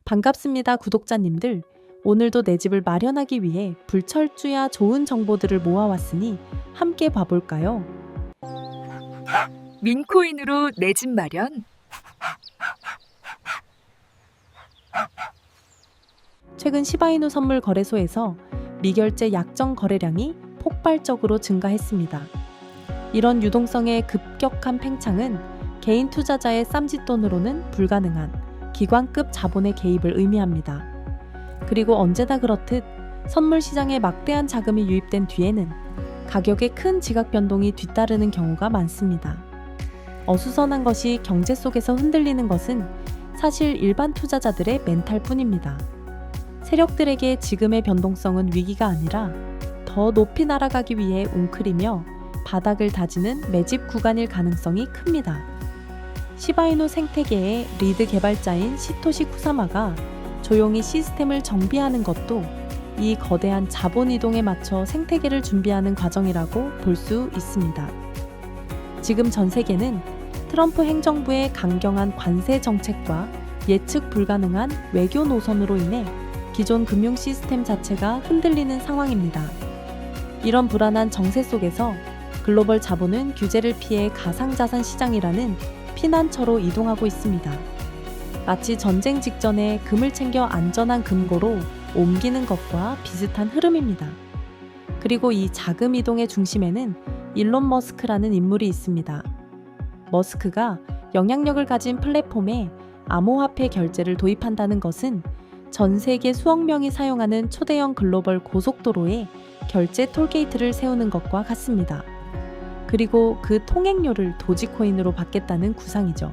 반갑습니다, 구독자님들. 오늘도 내 집을 마련하기 위해 불철주야 좋은 정보들을 모아왔으니 함께 봐볼까요? 민코인으로 내 집 마련? 최근 시바이누 선물 거래소에서 미결제 약정 거래량이 폭발적으로 증가했습니다. 이런 유동성의 급격한 팽창은 개인 투자자의 쌈짓돈으로는 불가능한 기관급 자본의 개입을 의미합니다. 그리고 언제나 그렇듯 선물 시장에 막대한 자금이 유입된 뒤에는 가격의 큰 지각 변동이 뒤따르는 경우가 많습니다. 어수선한 것이 경제 속에서 흔들리는 것은 사실 일반 투자자들의 멘탈뿐입니다. 세력들에게 지금의 변동성은 위기가 아니라 더 높이 날아가기 위해 웅크리며 바닥을 다지는 매집 구간일 가능성이 큽니다. 시바이누 생태계의 리드 개발자인 시토시 쿠사마가 조용히 시스템을 정비하는 것도 이 거대한 자본 이동에 맞춰 생태계를 준비하는 과정이라고 볼 수 있습니다. 지금 전 세계는 트럼프 행정부의 강경한 관세 정책과 예측 불가능한 외교 노선으로 인해 기존 금융 시스템 자체가 흔들리는 상황입니다. 이런 불안한 정세 속에서 글로벌 자본은 규제를 피해 가상자산 시장이라는 피난처로 이동하고 있습니다. 마치 전쟁 직전에 금을 챙겨 안전한 금고로 옮기는 것과 비슷한 흐름입니다. 그리고 이 자금 이동의 중심에는 일론 머스크라는 인물이 있습니다. 머스크가 영향력을 가진 플랫폼에 암호화폐 결제를 도입한다는 것은 전 세계 수억 명이 사용하는 초대형 글로벌 고속도로에 결제 톨게이트를 세우는 것과 같습니다. 그리고 그 통행료를 도지코인으로 받겠다는 구상이죠.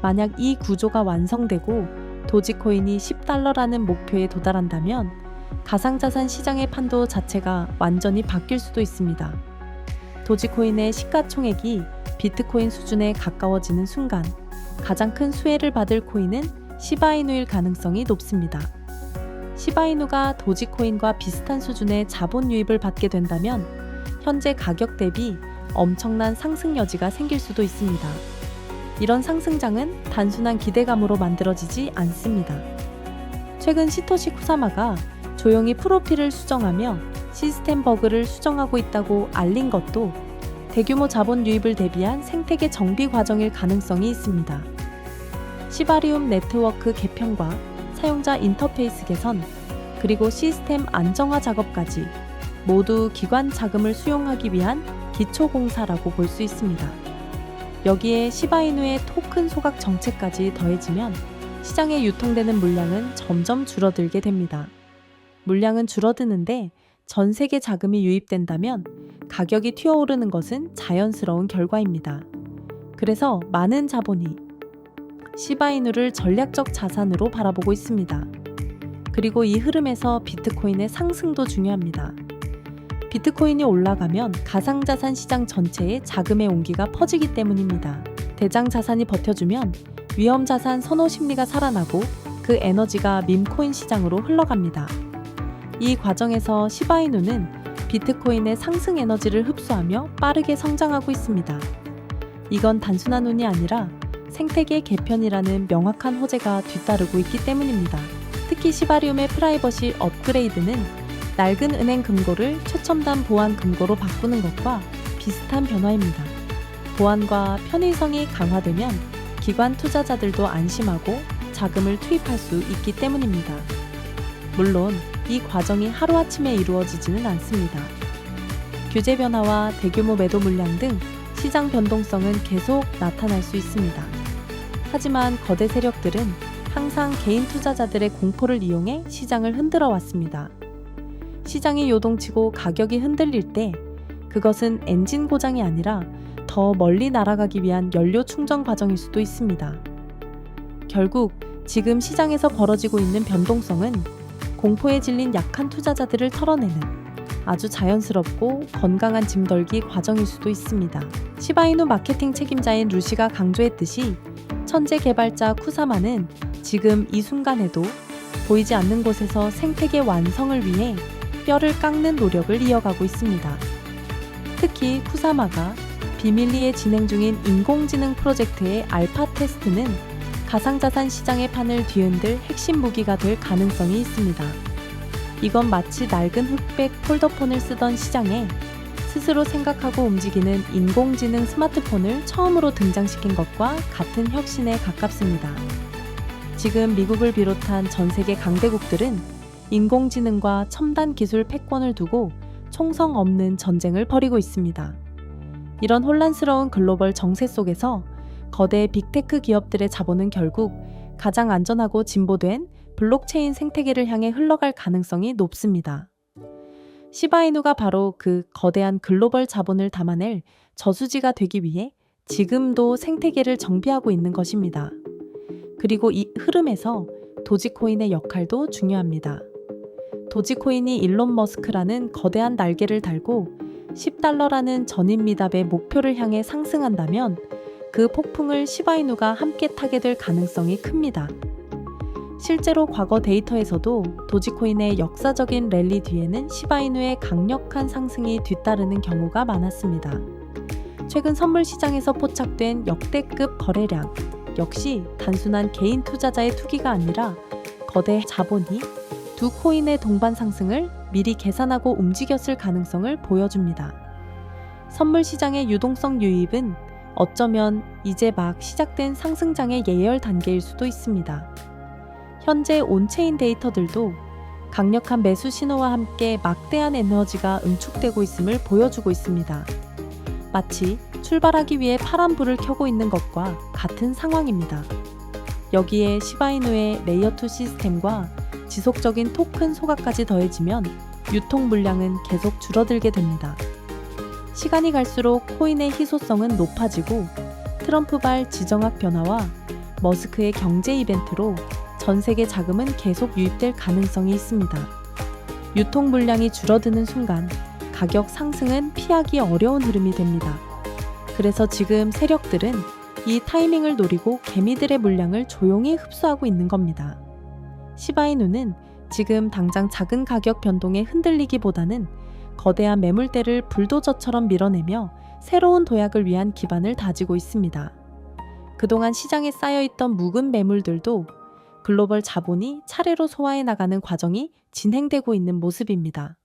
만약 이 구조가 완성되고 도지코인이 $10라는 목표에 도달한다면 가상자산 시장의 판도 자체가 완전히 바뀔 수도 있습니다. 도지코인의 시가총액이 비트코인 수준에 가까워지는 순간 가장 큰 수혜를 받을 코인은 시바이누일 가능성이 높습니다. 시바이누가 도지코인과 비슷한 수준의 자본 유입을 받게 된다면 현재 가격 대비 엄청난 상승 여지가 생길 수도 있습니다. 이런 상승장은 단순한 기대감으로 만들어지지 않습니다. 최근 시토시 쿠사마가 조용히 프로필을 수정하며 시스템 버그를 수정하고 있다고 알린 것도 대규모 자본 유입을 대비한 생태계 정비 과정일 가능성이 있습니다. 시바리움 네트워크 개편과 사용자 인터페이스 개선, 그리고 시스템 안정화 작업까지 모두 기관 자금을 수용하기 위한 기초 공사라고 볼 수 있습니다. 여기에 시바이누의 토큰 소각 정책까지 더해지면 시장에 유통되는 물량은 점점 줄어들게 됩니다. 물량은 줄어드는데 전 세계 자금이 유입된다면 가격이 튀어오르는 것은 자연스러운 결과입니다. 그래서 많은 자본이 시바이누를 전략적 자산으로 바라보고 있습니다. 그리고 이 흐름에서 비트코인의 상승도 중요합니다. 비트코인이 올라가면 가상자산 시장 전체에 자금의 온기가 퍼지기 때문입니다. 대장 자산이 버텨주면 위험자산 선호 심리가 살아나고 그 에너지가 밈코인 시장으로 흘러갑니다. 이 과정에서 시바이누는 비트코인의 상승 에너지를 흡수하며 빠르게 성장하고 있습니다. 이건 단순한 운이 아니라 생태계 개편이라는 명확한 호재가 뒤따르고 있기 때문입니다. 특히 시바리움의 프라이버시 업그레이드는 낡은 은행 금고를 최첨단 보안 금고로 바꾸는 것과 비슷한 변화입니다. 보안과 편의성이 강화되면 기관 투자자들도 안심하고 자금을 투입할 수 있기 때문입니다. 물론 이 과정이 하루아침에 이루어지지는 않습니다. 규제 변화와 대규모 매도 물량 등 시장 변동성은 계속 나타날 수 있습니다. 하지만 거대 세력들은 항상 개인 투자자들의 공포를 이용해 시장을 흔들어 왔습니다. 시장이 요동치고 가격이 흔들릴 때 그것은 엔진 고장이 아니라 더 멀리 날아가기 위한 연료 충전 과정일 수도 있습니다. 결국 지금 시장에서 벌어지고 있는 변동성은 공포에 질린 약한 투자자들을 털어내는 아주 자연스럽고 건강한 짐덜기 과정일 수도 있습니다. 시바이누 마케팅 책임자인 루시가 강조했듯이 천재 개발자 쿠사마는 지금 이 순간에도 보이지 않는 곳에서 생태계 완성을 위해 뼈를 깎는 노력을 이어가고 있습니다. 특히 쿠사마가 비밀리에 진행 중인 인공지능 프로젝트의 알파 테스트는 가상자산 시장의 판을 뒤흔들 핵심 무기가 될 가능성이 있습니다. 이건 마치 낡은 흑백 폴더폰을 쓰던 시장에 스스로 생각하고 움직이는 인공지능 스마트폰을 처음으로 등장시킨 것과 같은 혁신에 가깝습니다. 지금 미국을 비롯한 전 세계 강대국들은 인공지능과 첨단 기술 패권을 두고 총성 없는 전쟁을 벌이고 있습니다. 이런 혼란스러운 글로벌 정세 속에서 거대 빅테크 기업들의 자본은 결국 가장 안전하고 진보된 블록체인 생태계를 향해 흘러갈 가능성이 높습니다. 시바이누가 바로 그 거대한 글로벌 자본을 담아낼 저수지가 되기 위해 지금도 생태계를 정비하고 있는 것입니다. 그리고 이 흐름에서 도지코인의 역할도 중요합니다. 도지코인이 일론 머스크라는 거대한 날개를 달고 $10라는 전인미답의 목표를 향해 상승한다면 그 폭풍을 시바이누가 함께 타게 될 가능성이 큽니다. 실제로 과거 데이터에서도 도지코인의 역사적인 랠리 뒤에는 시바이누의 강력한 상승이 뒤따르는 경우가 많았습니다. 최근 선물 시장에서 포착된 역대급 거래량, 역시 단순한 개인 투자자의 투기가 아니라 거대 자본이 두 코인의 동반 상승을 미리 계산하고 움직였을 가능성을 보여줍니다. 선물 시장의 유동성 유입은 어쩌면 이제 막 시작된 상승장의 예열 단계일 수도 있습니다. 현재 온체인 데이터들도 강력한 매수 신호와 함께 막대한 에너지가 응축되고 있음을 보여주고 있습니다. 마치 출발하기 위해 파란 불을 켜고 있는 것과 같은 상황입니다. 여기에 시바이누의 레이어2 시스템과 지속적인 토큰 소각까지 더해지면 유통 물량은 계속 줄어들게 됩니다. 시간이 갈수록 코인의 희소성은 높아지고 트럼프발 지정학 변화와 머스크의 경제 이벤트로 전 세계 자금은 계속 유입될 가능성이 있습니다. 유통 물량이 줄어드는 순간 가격 상승은 피하기 어려운 흐름이 됩니다. 그래서 지금 세력들은 이 타이밍을 노리고 개미들의 물량을 조용히 흡수하고 있는 겁니다. 시바이누는 지금 당장 작은 가격 변동에 흔들리기보다는 거대한 매물대를 불도저처럼 밀어내며 새로운 도약을 위한 기반을 다지고 있습니다. 그동안 시장에 쌓여있던 묵은 매물들도 글로벌 자본이 차례로 소화해 나가는 과정이 진행되고 있는 모습입니다.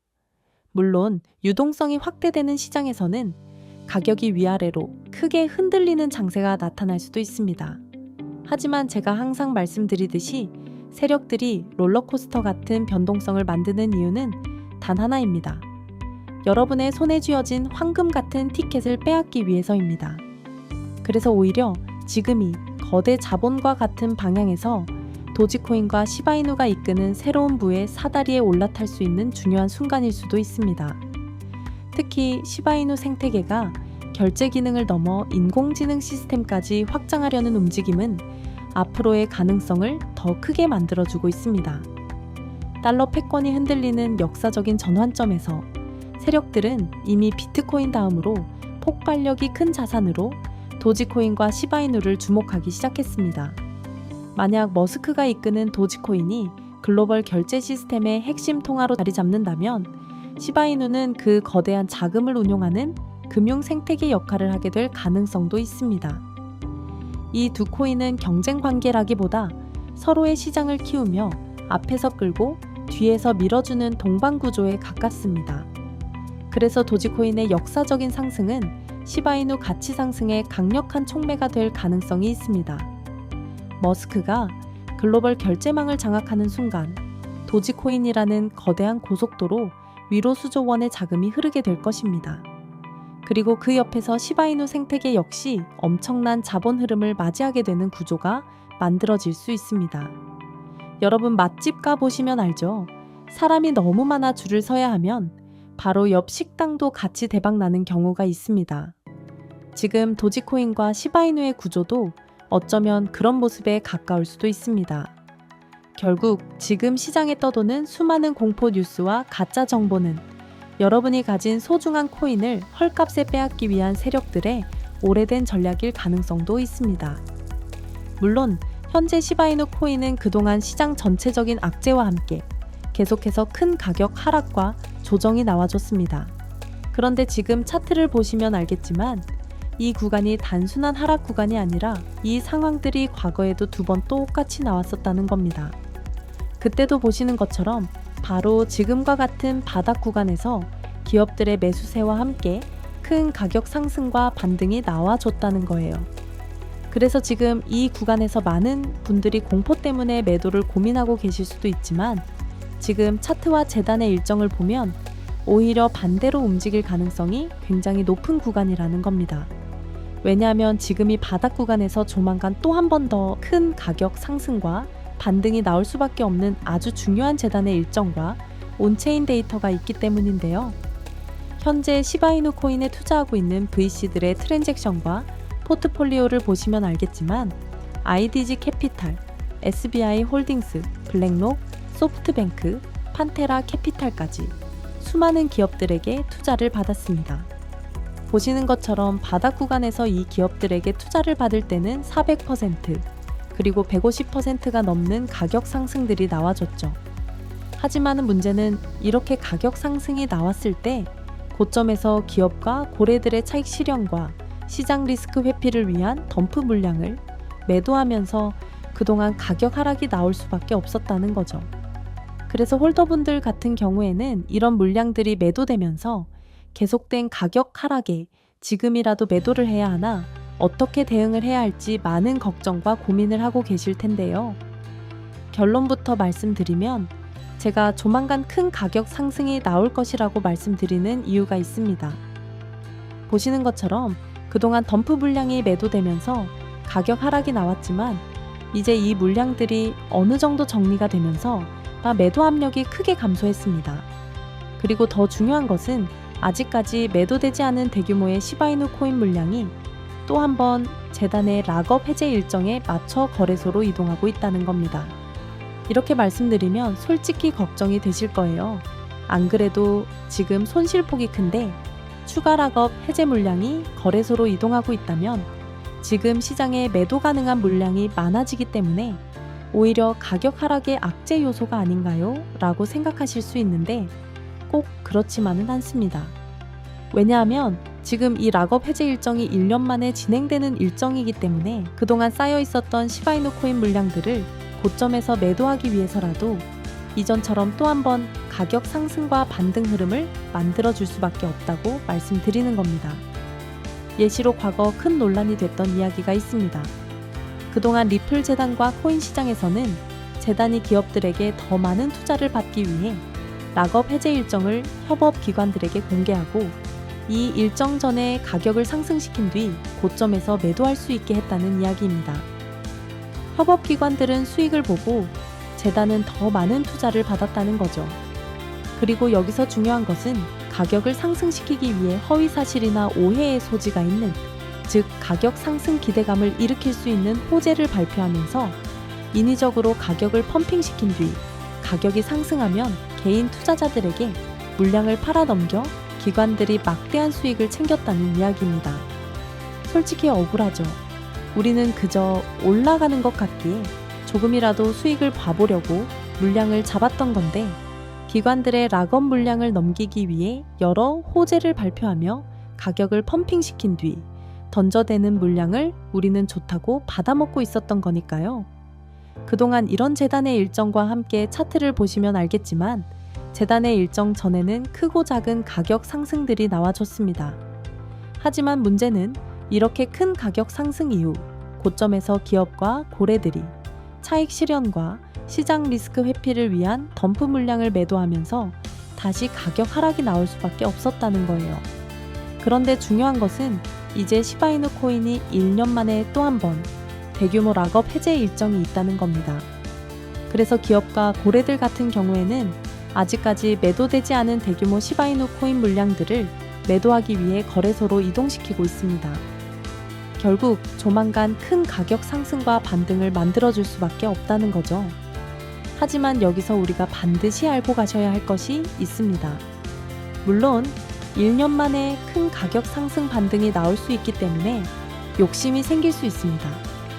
물론 유동성이 확대되는 시장에서는 가격이 위아래로 크게 흔들리는 장세가 나타날 수도 있습니다. 하지만 제가 항상 말씀드리듯이 세력들이 롤러코스터 같은 변동성을 만드는 이유는 단 하나입니다. 여러분의 손에 쥐어진 황금 같은 티켓을 빼앗기 위해서입니다. 그래서 오히려 지금이 거대 자본과 같은 방향에서 도지코인과 시바이누가 이끄는 새로운 부의 사다리에 올라탈 수 있는 중요한 순간일 수도 있습니다. 특히 시바이누 생태계가 결제 기능을 넘어 인공지능 시스템까지 확장하려는 움직임은 앞으로의 가능성을 더 크게 만들어주고 있습니다. 달러 패권이 흔들리는 역사적인 전환점에서 세력들은 이미 비트코인 다음으로 폭발력이 큰 자산으로 도지코인과 시바이누를 주목하기 시작했습니다. 만약 머스크가 이끄는 도지코인이 글로벌 결제 시스템의 핵심 통화로 자리 잡는다면 시바이누는 그 거대한 자금을 운용하는 금융 생태계 역할을 하게 될 가능성도 있습니다. 이 두 코인은 경쟁 관계라기보다 서로의 시장을 키우며 앞에서 끌고 뒤에서 밀어주는 동반 구조에 가깝습니다. 그래서 도지코인의 역사적인 상승은 시바이누 가치 상승의 강력한 촉매가 될 가능성이 있습니다. 머스크가 글로벌 결제망을 장악하는 순간 도지코인이라는 거대한 고속도로 위로 수조 원의 자금이 흐르게 될 것입니다. 그리고 그 옆에서 시바이누 생태계 역시 엄청난 자본 흐름을 맞이하게 되는 구조가 만들어질 수 있습니다. 여러분 맛집 가보시면 알죠? 사람이 너무 많아 줄을 서야 하면 바로 옆 식당도 같이 대박 나는 경우가 있습니다. 지금 도지코인과 시바이누의 구조도 어쩌면 그런 모습에 가까울 수도 있습니다. 결국 지금 시장에 떠도는 수많은 공포 뉴스와 가짜 정보는 여러분이 가진 소중한 코인을 헐값에 빼앗기 위한 세력들의 오래된 전략일 가능성도 있습니다. 물론 현재 시바이누 코인은 그동안 시장 전체적인 악재와 함께 계속해서 큰 가격 하락과 조정이 나와줬습니다. 그런데 지금 차트를 보시면 알겠지만 이 구간이 단순한 하락 구간이 아니라 이 상황들이 과거에도 2번 똑같이 나왔었다는 겁니다. 그때도 보시는 것처럼 바로 지금과 같은 바닥 구간에서 기업들의 매수세와 함께 큰 가격 상승과 반등이 나와줬다는 거예요. 그래서 지금 이 구간에서 많은 분들이 공포 때문에 매도를 고민하고 계실 수도 있지만 지금 차트와 재단의 일정을 보면 오히려 반대로 움직일 가능성이 굉장히 높은 구간이라는 겁니다. 왜냐하면 지금 이 바닥 구간에서 조만간 또 한 번 더 큰 가격 상승과 반등이 나올 수밖에 없는 아주 중요한 재단의 일정과 온체인 데이터가 있기 때문인데요. 현재 시바이누 코인에 투자하고 있는 VC들의 트랜잭션과 포트폴리오를 보시면 알겠지만 IDG 캐피탈, SBI 홀딩스, 블랙록, 소프트뱅크, 판테라 캐피탈까지 수많은 기업들에게 투자를 받았습니다. 보시는 것처럼 바닥 구간에서 이 기업들에게 투자를 받을 때는 400% 그리고 150%가 넘는 가격 상승들이 나와줬죠. 하지만 문제는 이렇게 가격 상승이 나왔을 때 고점에서 기업과 고래들의 차익 실현과 시장 리스크 회피를 위한 덤프 물량을 매도하면서 그동안 가격 하락이 나올 수밖에 없었다는 거죠. 그래서 홀더분들 같은 경우에는 이런 물량들이 매도되면서 계속된 가격 하락에 지금이라도 매도를 해야 하나 어떻게 대응을 해야 할지 많은 걱정과 고민을 하고 계실 텐데요. 결론부터 말씀드리면 제가 조만간 큰 가격 상승이 나올 것이라고 말씀드리는 이유가 있습니다. 보시는 것처럼 그동안 덤프 물량이 매도되면서 가격 하락이 나왔지만 이제 이 물량들이 어느 정도 정리가 되면서 매도 압력이 크게 감소했습니다. 그리고 더 중요한 것은 아직까지 매도되지 않은 대규모의 시바이누 코인 물량이 또 한 번 재단의 락업 해제 일정에 맞춰 거래소로 이동하고 있다는 겁니다. 이렇게 말씀드리면 솔직히 걱정이 되실 거예요. 안 그래도 지금 손실폭이 큰데 추가 락업 해제 물량이 거래소로 이동하고 있다면 지금 시장에 매도 가능한 물량이 많아지기 때문에 오히려 가격 하락의 악재 요소가 아닌가요? 라고 생각하실 수 있는데 꼭 그렇지만은 않습니다. 왜냐하면 지금 이 락업 해제 일정이 1년 만에 진행되는 일정이기 때문에 그동안 쌓여 있었던 시바이누 코인 물량들을 고점에서 매도하기 위해서라도 이전처럼 또 한 번 가격 상승과 반등 흐름을 만들어줄 수밖에 없다고 말씀드리는 겁니다. 예시로 과거 큰 논란이 됐던 이야기가 있습니다. 그동안 리플 재단과 코인 시장에서는 재단이 기업들에게 더 많은 투자를 받기 위해 락업 해제 일정을 협업 기관들에게 공개하고 이 일정 전에 가격을 상승시킨 뒤 고점에서 매도할 수 있게 했다는 이야기입니다. 협업 기관들은 수익을 보고 재단은 더 많은 투자를 받았다는 거죠. 그리고 여기서 중요한 것은 가격을 상승시키기 위해 허위 사실이나 오해의 소지가 있는, 즉 가격 상승 기대감을 일으킬 수 있는 호재를 발표하면서 인위적으로 가격을 펌핑시킨 뒤 가격이 상승하면 개인 투자자들에게 물량을 팔아넘겨 기관들이 막대한 수익을 챙겼다는 이야기입니다. 솔직히 억울하죠. 우리는 그저 올라가는 것 같기에 조금이라도 수익을 봐보려고 물량을 잡았던 건데 기관들의 락업 물량을 넘기기 위해 여러 호재를 발표하며 가격을 펌핑시킨 뒤 던져대는 물량을 우리는 좋다고 받아먹고 있었던 거니까요. 그동안 이런 재단의 일정과 함께 차트를 보시면 알겠지만 재단의 일정 전에는 크고 작은 가격 상승들이 나와줬습니다. 하지만 문제는 이렇게 큰 가격 상승 이후 고점에서 기업과 고래들이 차익 실현과 시장 리스크 회피를 위한 덤프 물량을 매도하면서 다시 가격 하락이 나올 수밖에 없었다는 거예요. 그런데 중요한 것은 이제 시바이누 코인이 1년 만에 또 한 번 대규모 락업 해제 일정이 있다는 겁니다. 그래서 기업과 고래들 같은 경우에는 아직까지 매도되지 않은 대규모 시바이누 코인 물량들을 매도하기 위해 거래소로 이동시키고 있습니다. 결국 조만간 큰 가격 상승과 반등을 만들어줄 수밖에 없다는 거죠. 하지만 여기서 우리가 반드시 알고 가셔야 할 것이 있습니다. 물론 1년 만에 큰 가격 상승 반등이 나올 수 있기 때문에 욕심이 생길 수 있습니다.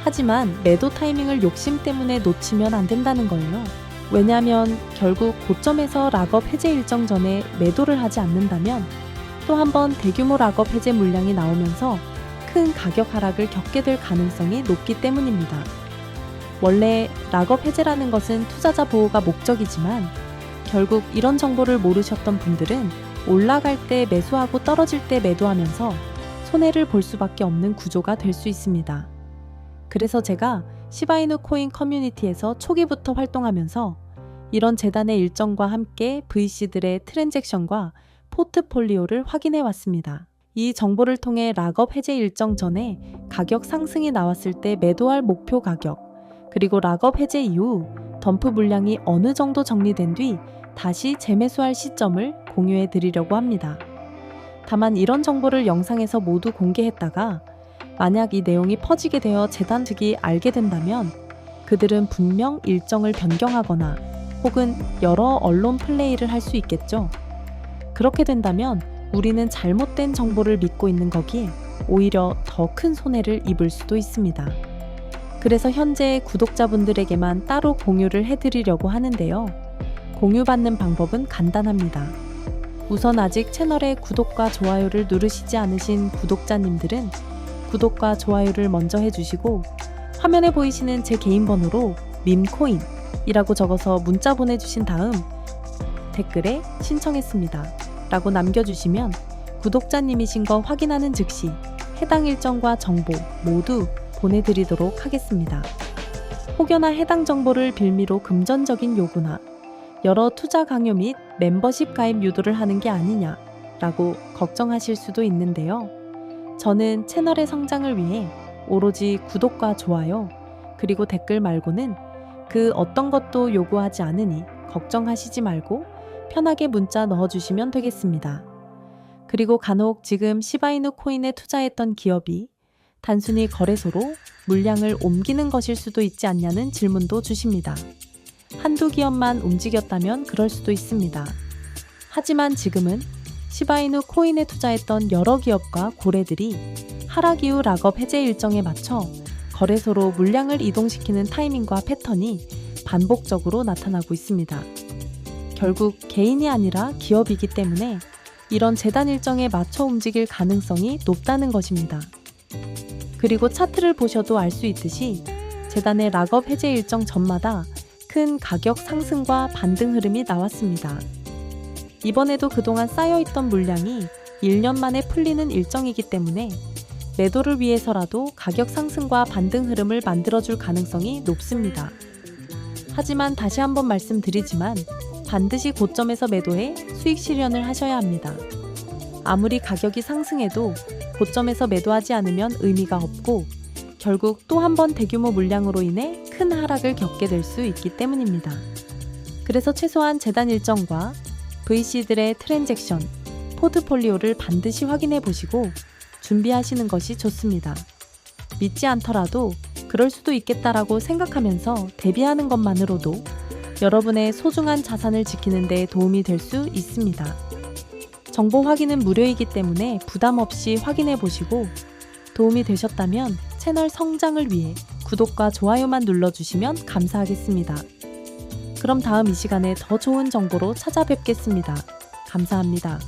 하지만 매도 타이밍을 욕심 때문에 놓치면 안 된다는 거예요. 왜냐하면 결국 고점에서 락업 해제 일정 전에 매도를 하지 않는다면 또 한 번 대규모 락업 해제 물량이 나오면서 큰 가격 하락을 겪게 될 가능성이 높기 때문입니다. 원래 락업 해제라는 것은 투자자 보호가 목적이지만 결국 이런 정보를 모르셨던 분들은 올라갈 때 매수하고 떨어질 때 매도하면서 손해를 볼 수밖에 없는 구조가 될 수 있습니다. 그래서 제가 시바이누 코인 커뮤니티에서 초기부터 활동하면서 이런 재단의 일정과 함께 VC들의 트랜잭션과 포트폴리오를 확인해 왔습니다. 이 정보를 통해 락업 해제 일정 전에 가격 상승이 나왔을 때 매도할 목표 가격, 그리고 락업 해제 이후 덤프 물량이 어느 정도 정리된 뒤 다시 재매수할 시점을 공유해 드리려고 합니다. 다만 이런 정보를 영상에서 모두 공개했다가 만약 이 내용이 퍼지게 되어 재단 측이 알게 된다면 그들은 분명 일정을 변경하거나 혹은 여러 언론 플레이를 할 수 있겠죠. 그렇게 된다면 우리는 잘못된 정보를 믿고 있는 거기에 오히려 더 큰 손해를 입을 수도 있습니다. 그래서 현재 구독자분들에게만 따로 공유를 해드리려고 하는데요. 공유받는 방법은 간단합니다. 우선 아직 채널에 구독과 좋아요를 누르시지 않으신 구독자님들은 구독과 좋아요를 먼저 해주시고 화면에 보이시는 제 개인 번호로 밈코인이라고 적어서 문자 보내주신 다음 댓글에 신청했습니다 라고 남겨주시면 구독자님이신 거 확인하는 즉시 해당 일정과 정보 모두 보내드리도록 하겠습니다. 혹여나 해당 정보를 빌미로 금전적인 요구나 여러 투자 강요 및 멤버십 가입 유도를 하는 게 아니냐라고 걱정하실 수도 있는데요. 저는 채널의 성장을 위해 오로지 구독과 좋아요 그리고 댓글 말고는 그 어떤 것도 요구하지 않으니 걱정하시지 말고 편하게 문자 넣어주시면 되겠습니다. 그리고 간혹 지금 시바이누 코인에 투자했던 기업이 단순히 거래소로 물량을 옮기는 것일 수도 있지 않냐는 질문도 주십니다. 한두 기업만 움직였다면 그럴 수도 있습니다. 하지만 지금은 시바이누 코인에 투자했던 여러 기업과 고래들이 하락 이후 락업 해제 일정에 맞춰 거래소로 물량을 이동시키는 타이밍과 패턴이 반복적으로 나타나고 있습니다. 결국 개인이 아니라 기업이기 때문에 이런 재단 일정에 맞춰 움직일 가능성이 높다는 것입니다. 그리고 차트를 보셔도 알 수 있듯이 재단의 락업 해제 일정 전마다 큰 가격 상승과 반등 흐름이 나왔습니다. 이번에도 그동안 쌓여있던 물량이 1년 만에 풀리는 일정이기 때문에 매도를 위해서라도 가격 상승과 반등 흐름을 만들어줄 가능성이 높습니다. 하지만 다시 한번 말씀드리지만 반드시 고점에서 매도해 수익 실현을 하셔야 합니다. 아무리 가격이 상승해도 고점에서 매도하지 않으면 의미가 없고 결국 또 한 번 대규모 물량으로 인해 큰 하락을 겪게 될 수 있기 때문입니다. 그래서 최소한 재단 일정과 VC들의 트랜잭션, 포트폴리오를 반드시 확인해 보시고 준비하시는 것이 좋습니다. 믿지 않더라도 그럴 수도 있겠다라고 생각하면서 대비하는 것만으로도 여러분의 소중한 자산을 지키는 데 도움이 될 수 있습니다. 정보 확인은 무료이기 때문에 부담 없이 확인해 보시고 도움이 되셨다면 채널 성장을 위해 구독과 좋아요만 눌러주시면 감사하겠습니다. 그럼 다음 이 시간에 더 좋은 정보로 찾아뵙겠습니다. 감사합니다.